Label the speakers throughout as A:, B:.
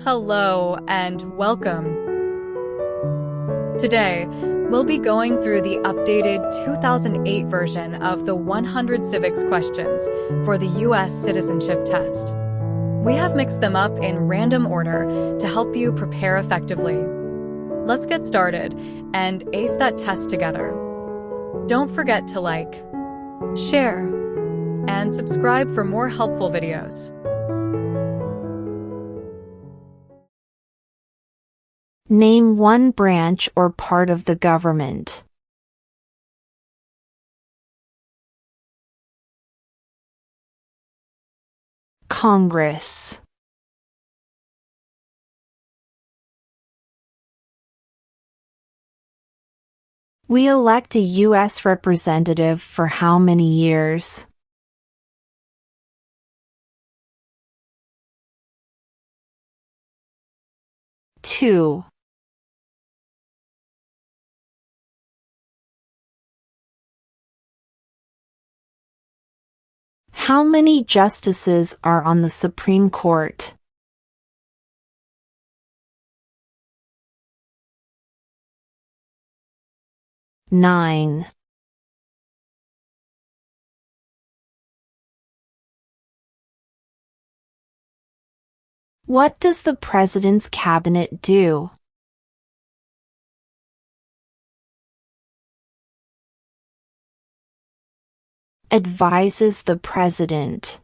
A: Hello and welcome. Today, we'll be going through the updated 2008 version of the 100 Civics Questions for the U.S. Citizenship Test. We have mixed them up in random order to help you prepare effectively. Let's get started and ace that test together. Don't forget to like, share, and subscribe for more helpful videos.
B: Name one branch or part of the government. Congress. We elect a U.S. representative for how many years? Two. How many justices are on the Supreme Court? Nine. What does the President's cabinet do? Advises the President.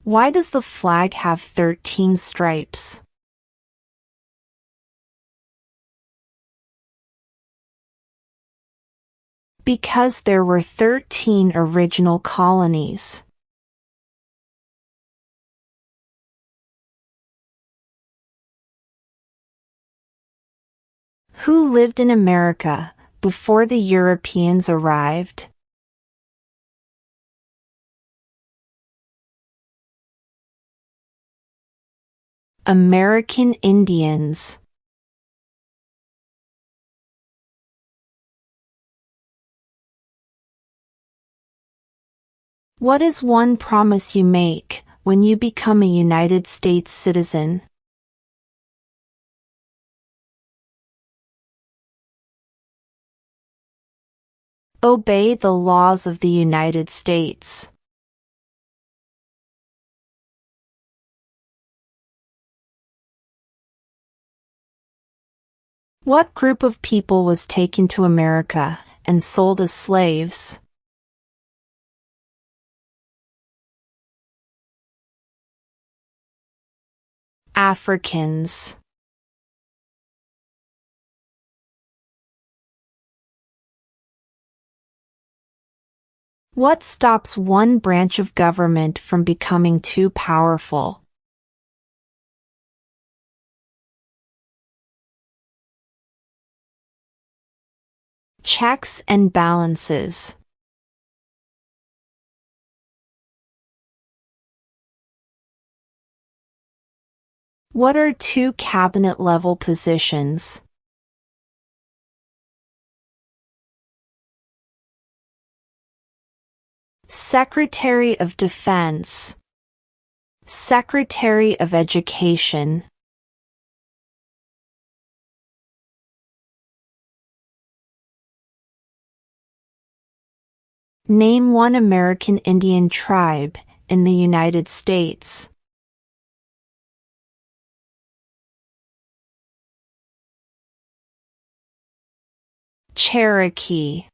B: Why does the flag have 13 stripes? Because there were 13 original colonies. Who lived in America before the Europeans arrived? American Indians. What is one promise you make when you become a United States citizen? Obey the laws of the United States. What group of people was taken to America and sold as slaves? Africans. What stops one branch of government from becoming too powerful? Checks and balances. What are two cabinet-level positions? Secretary of Defense. Secretary of Education. Name one American Indian tribe in the United States. Cherokee.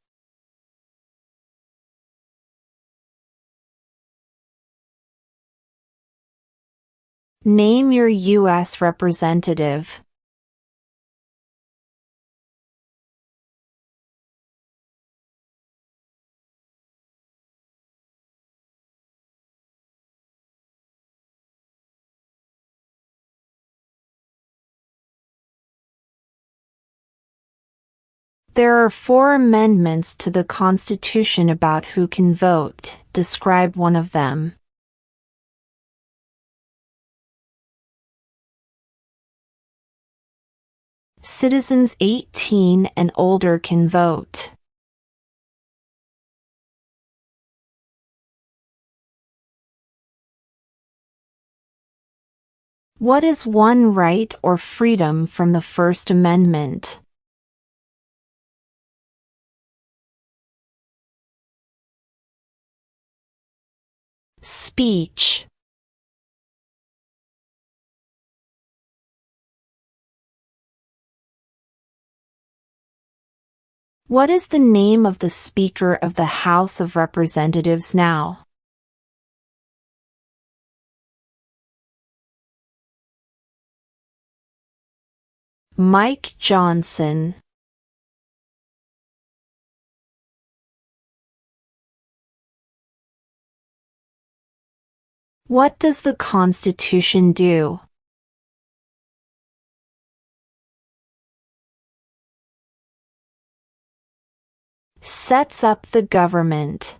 B: Name your U.S. representative. There are 4 amendments to the Constitution about who can vote. Describe one of them. Citizens 18 and older can vote. What is one right or freedom from the First Amendment? Speech. What is the name of the Speaker of the House of Representatives now? Mike Johnson. What does the Constitution do? Sets up the government.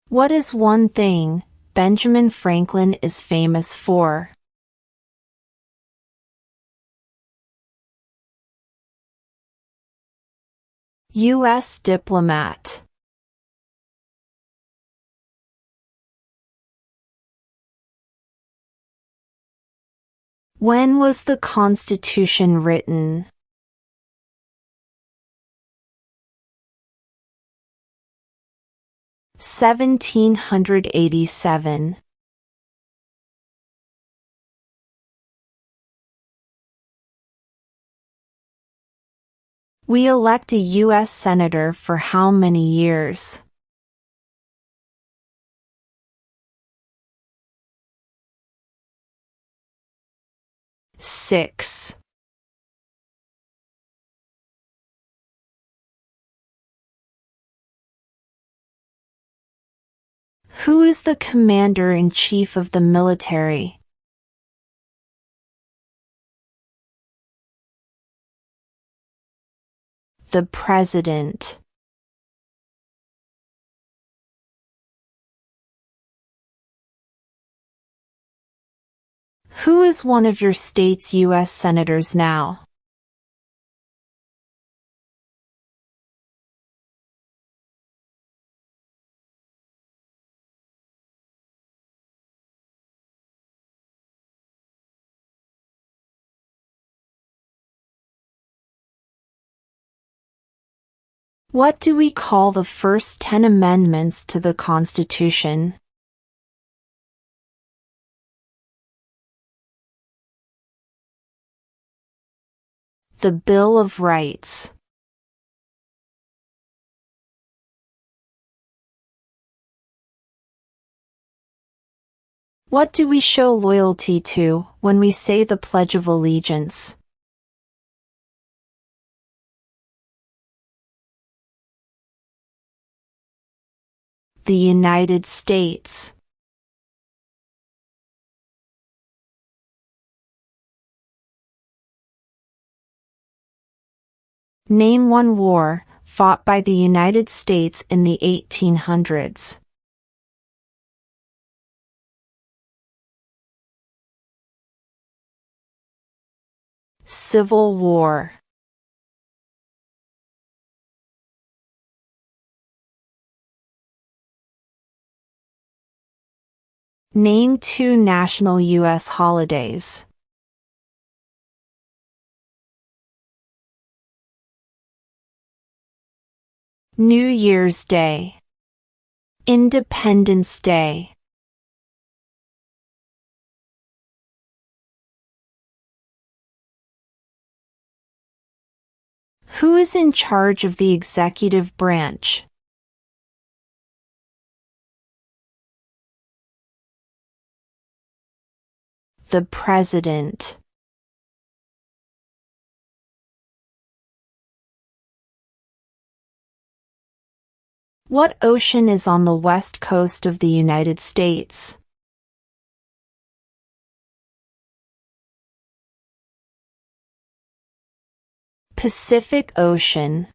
B: What is one thing Benjamin Franklin is famous for? U.S. diplomat. When was the Constitution written? (1787). We elect a U.S. Senator for how many years? 6. Who is the Commander-in-Chief of the military? The President. Who is one of your state's U.S. Senators now? What do we call the first 10 amendments to the Constitution? The Bill of Rights. What do we show loyalty to when we say the Pledge of Allegiance? The United States. Name one war fought by the United States in the 1800s. Civil War. Name 2 national U.S. holidays. New Year's Day. Independence Day. Who is in charge of the executive branch? The President. What ocean is on the west coast of the United States? Pacific Ocean.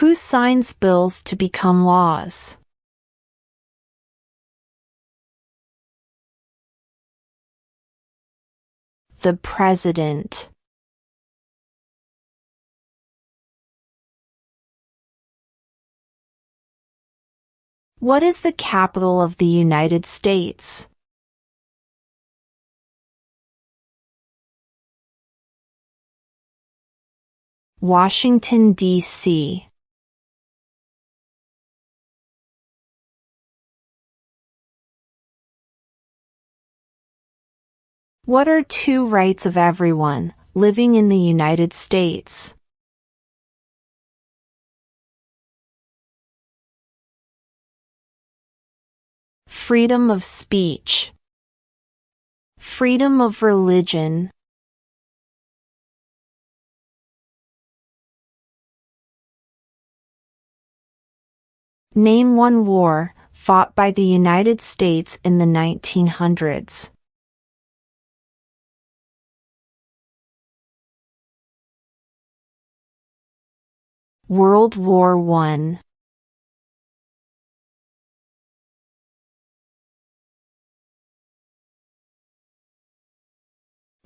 B: Who signs bills to become laws? The President. What is the capital of the United States? Washington, D.C. What are two rights of everyone living in the United States? Freedom of speech. Freedom of religion. Name one war fought by the United States in the 1900s. World War I.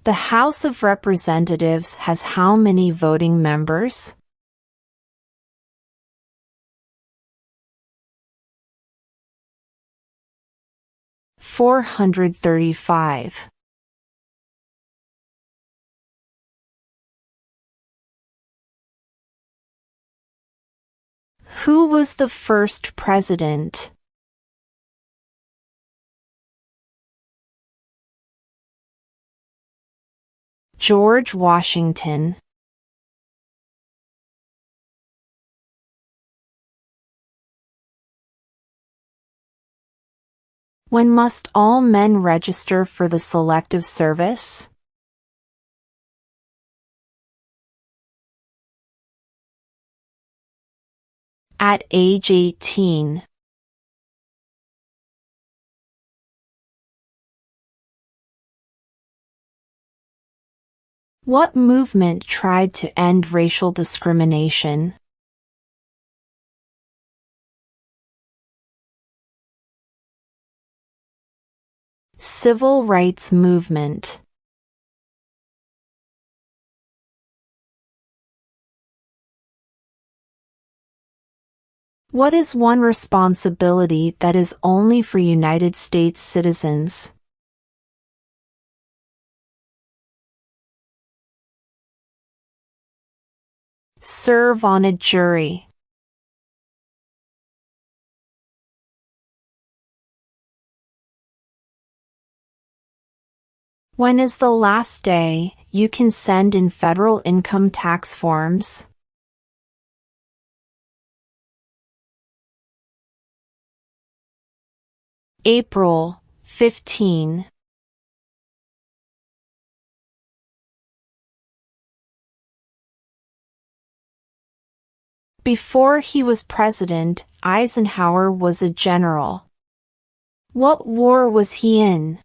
B: The House of Representatives has how many voting members? $435. Who was the first president? George Washington. When must all men register for the Selective Service? At age 18. What movement tried to end racial discrimination? Civil rights movement. What is one responsibility that is only for United States citizens? Serve on a jury. When is the last day you can send in federal income tax forms? April 15. Before he was president, Eisenhower was a general. What war was he in?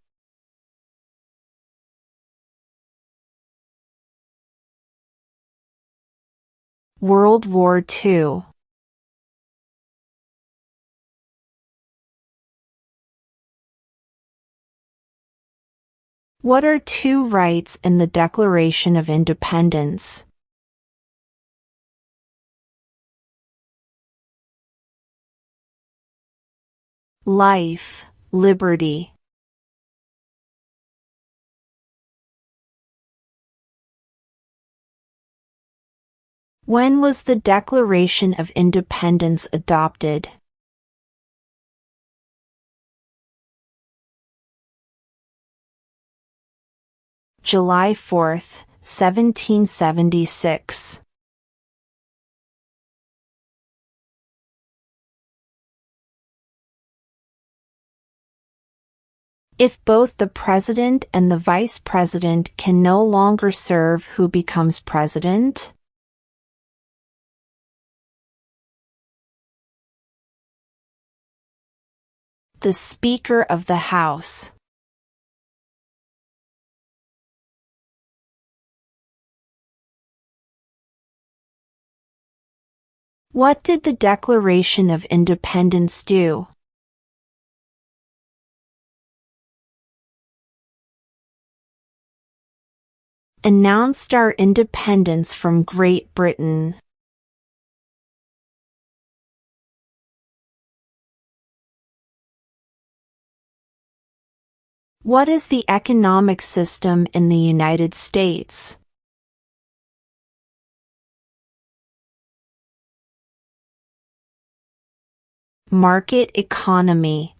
B: World War II. What are two rights in the Declaration of Independence? Life, liberty. When was the Declaration of Independence adopted? July 4, 1776. If both the president and the vice president can no longer serve, who becomes president? The Speaker of the House. What did the Declaration of Independence do? announced our independence from Great Britain? What is the economic system in the United States? Market economy.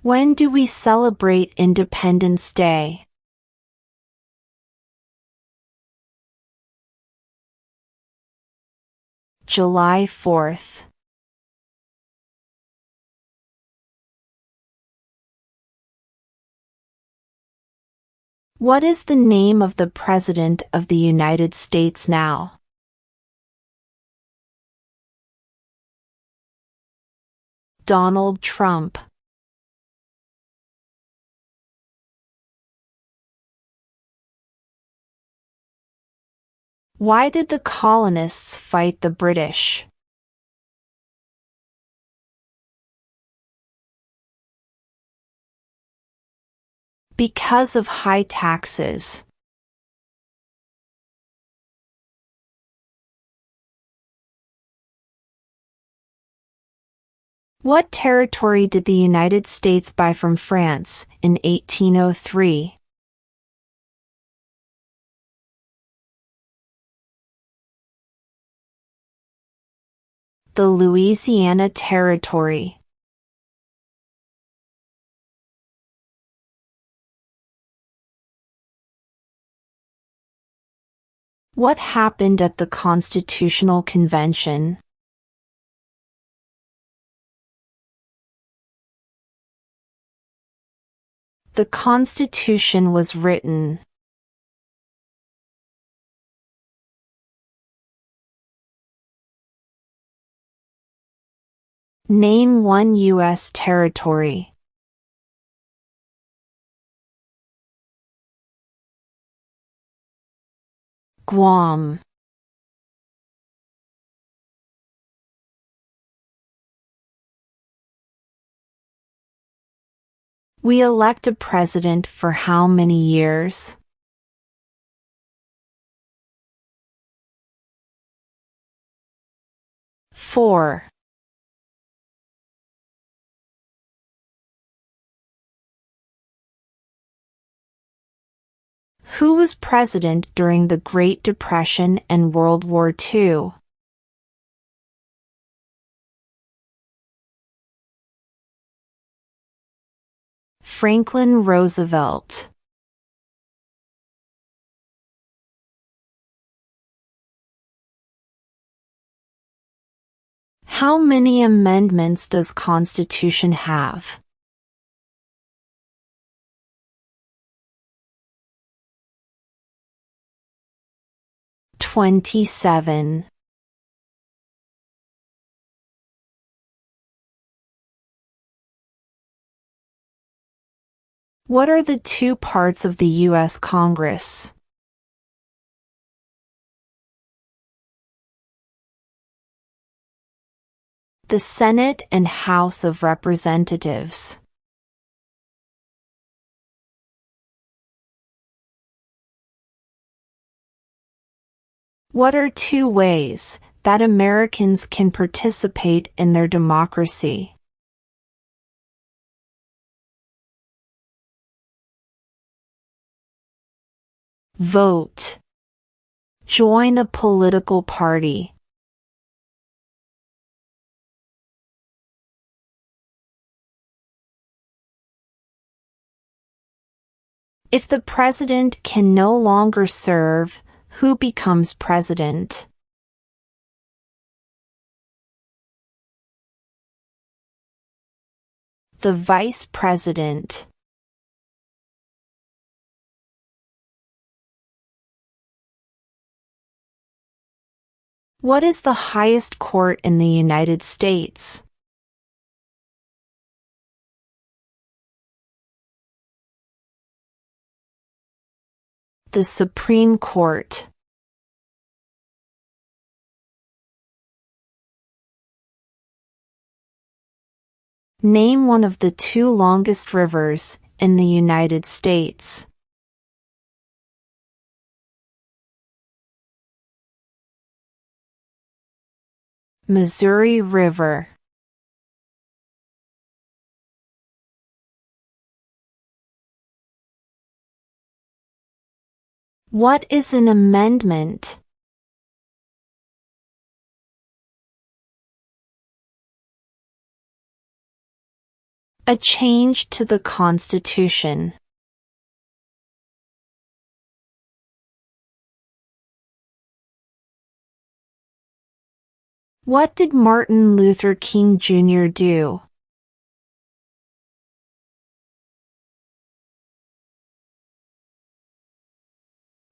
B: When do we celebrate Independence Day? July 4th. What is the name of the President of the United States now? Donald Trump. Why did the colonists fight the British? Because of high taxes. What territory did the United States buy from France in 1803? The Louisiana Territory. What happened at the Constitutional Convention? The Constitution was written. Name one U.S. territory. Guam. We elect a president for how many years? Four. Who was president during the Great Depression and World War II? Franklin Roosevelt. How many amendments does Constitution have? 27. What are the two parts of the U.S. Congress? The Senate and House of Representatives. What are two ways that Americans can participate in their democracy? Vote. Join a political party. If the president can no longer serve, who becomes president? The vice president. What is the highest court in the United States? The Supreme Court. Name one of the two longest rivers in the United States. Missouri River. What is an amendment? A change to the Constitution. What did Martin Luther King Jr. do?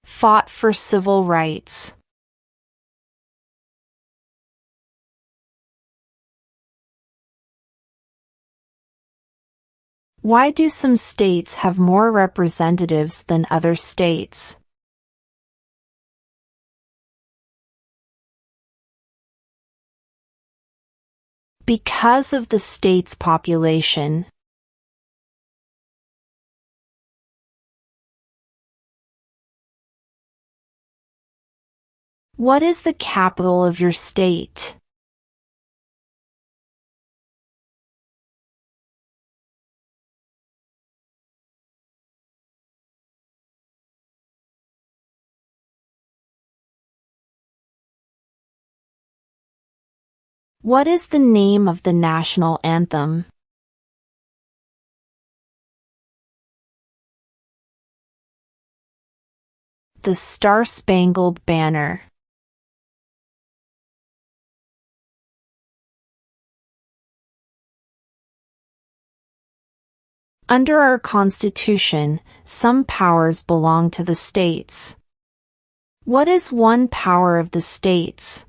B: Fought for civil rights. Why do some states have more representatives than other states? Because of the state's population. What is the capital of your state? What is the name of the national anthem? The Star-Spangled Banner. Under our Constitution, some powers belong to the states. What is one power of the states?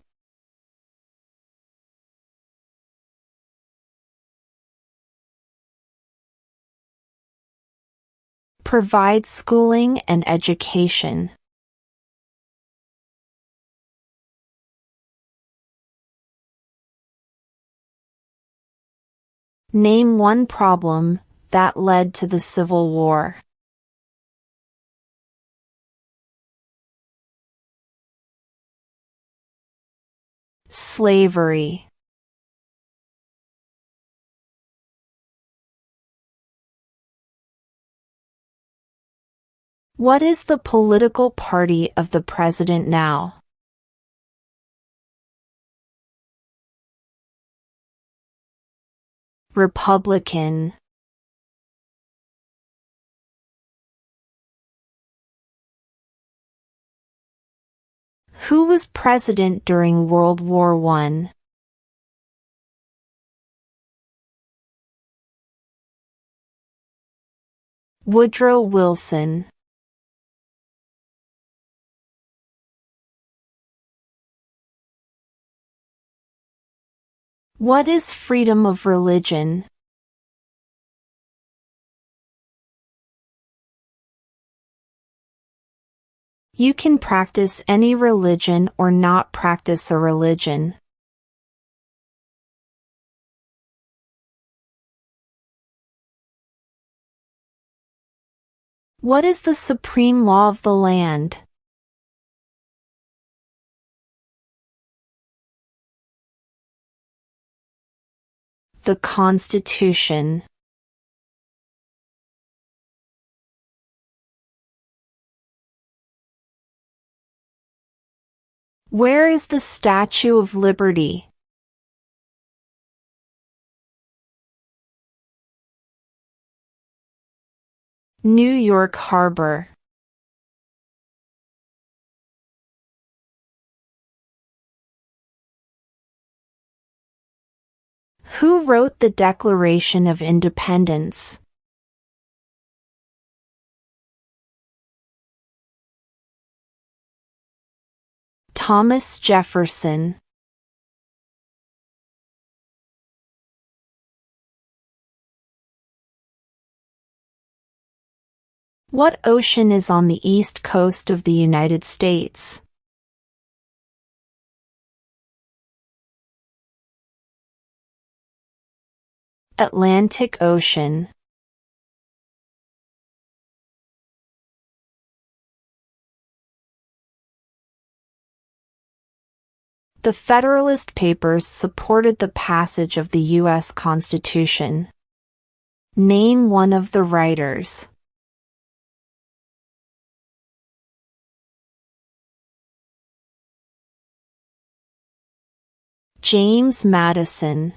B: Provide schooling and education. Name one problem that led to the Civil War. Slavery. What is the political party of the president now? Republican. Who was president during World War I? Woodrow Wilson. What is freedom of religion? You can practice any religion or not practice a religion. What is the supreme law of the land? The Constitution. Where is the Statue of Liberty? New York Harbor. Who wrote the Declaration of Independence? Thomas Jefferson. What ocean is on the east coast of the United States? Atlantic Ocean. The Federalist Papers supported the passage of the U.S. Constitution. Name one of the writers. James Madison.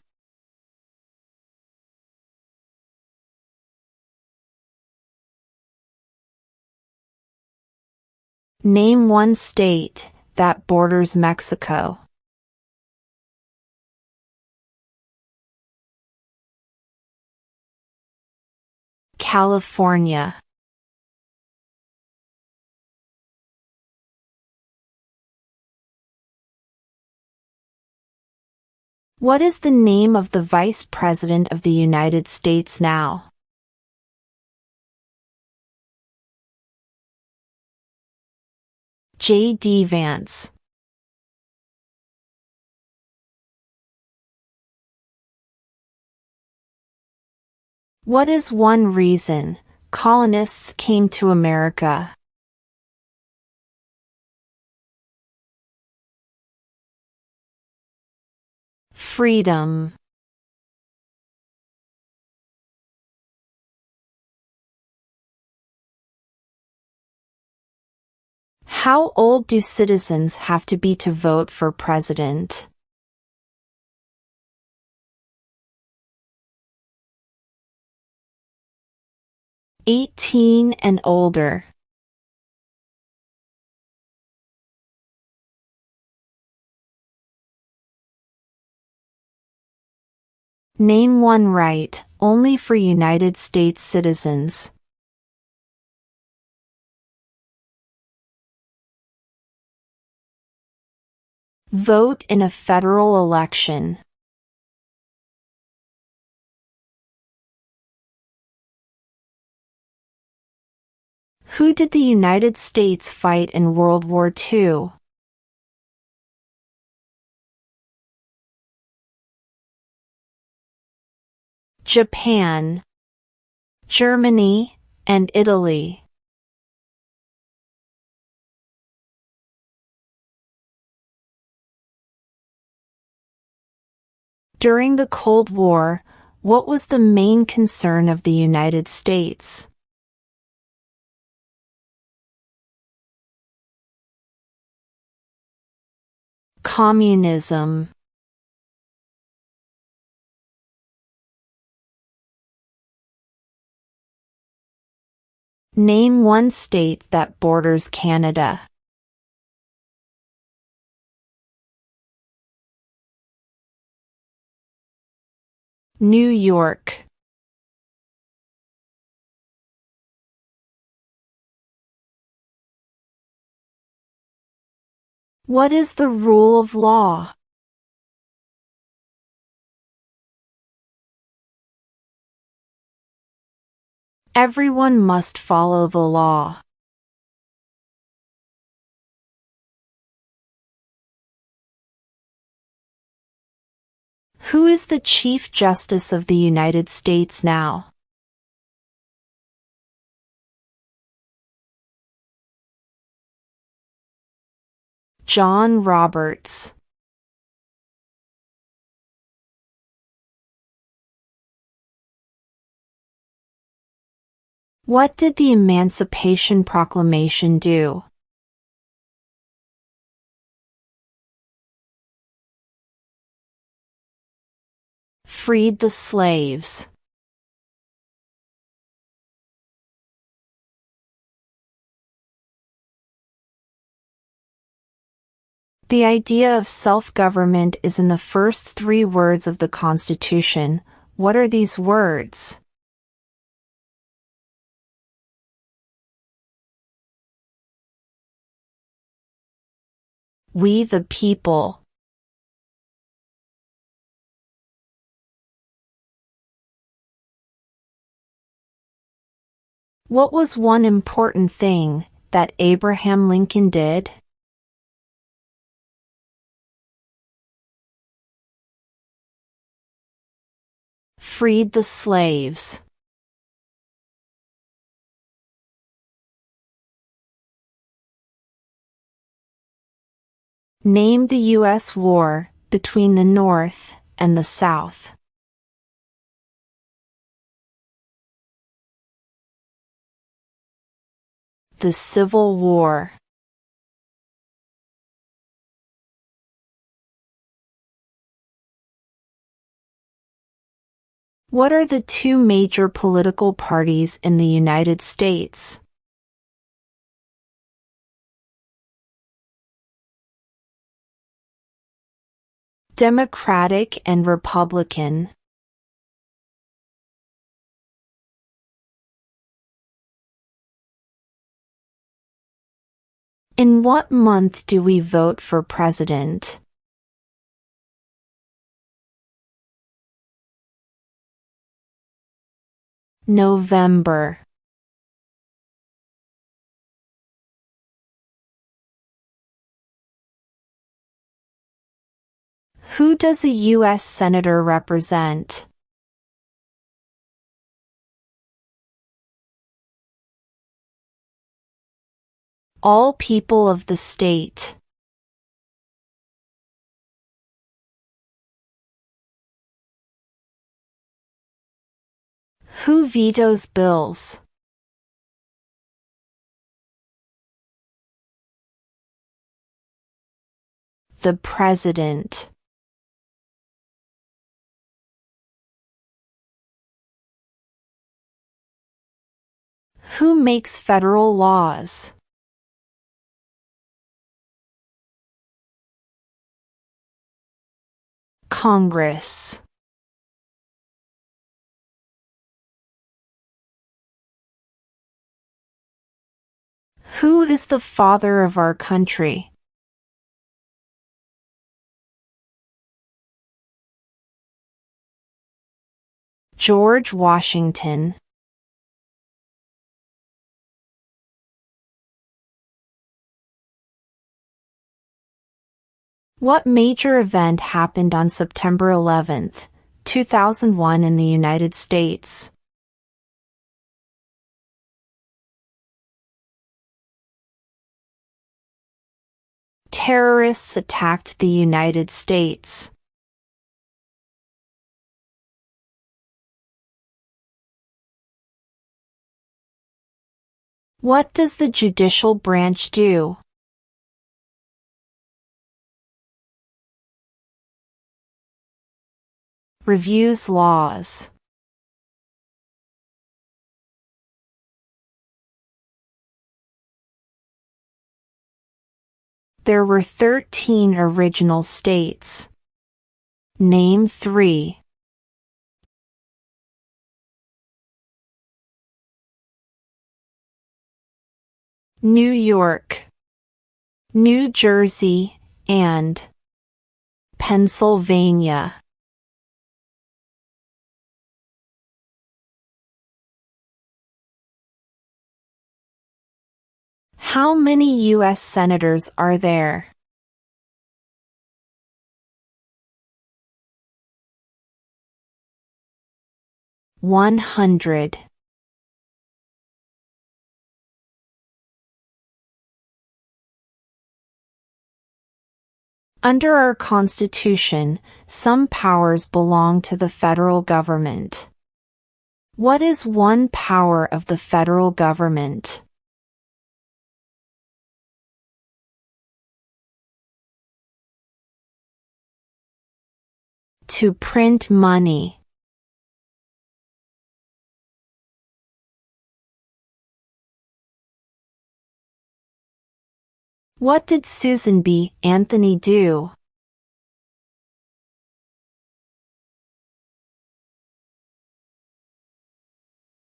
B: Name one state that borders Mexico. California. What is the name of the Vice President of the United States now? J.D. Vance. What is one reason colonists came to America? Freedom. How old do citizens have to be to vote for president? '18 and older. Name one right only for United States citizens. Vote in a federal election. Who did the United States fight in World War II? Japan, Germany, and Italy. During the Cold War, what was the main concern of the United States? Communism. Name one state that borders Canada. New York. What is the rule of law? Everyone must follow the law. Who is the Chief Justice of the United States now? John Roberts. What did the Emancipation Proclamation do? Freed the slaves. The idea of self-government is in the first 3 words of the Constitution. What are these words? We the people. What was one important thing that Abraham Lincoln did? freed the slaves? Name the U.S. war between the North and the South. The Civil War. What are the two major political parties in the United States? Democratic and Republican. In what month do we vote for president? November. Who does a U.S. Senator represent? All people of the state. Who vetoes bills? The President. Who makes federal laws? Congress. Who is the father of our country? George Washington. What major event happened on September 11, 2001 in the United States? Terrorists attacked the United States. What does the judicial branch do? Reviews laws. There were 13 original states. Name 3. New York, New Jersey, and Pennsylvania. How many U.S. senators are there? $100. Under our Constitution, some powers belong to the federal government. What is one power of the federal government? To print money. What did Susan B. Anthony do?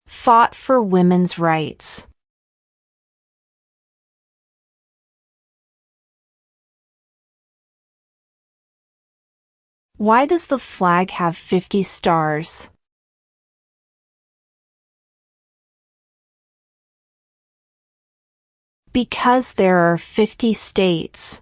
B: Fought for women's rights. Why does the flag have 50 stars? Because there are 50 states.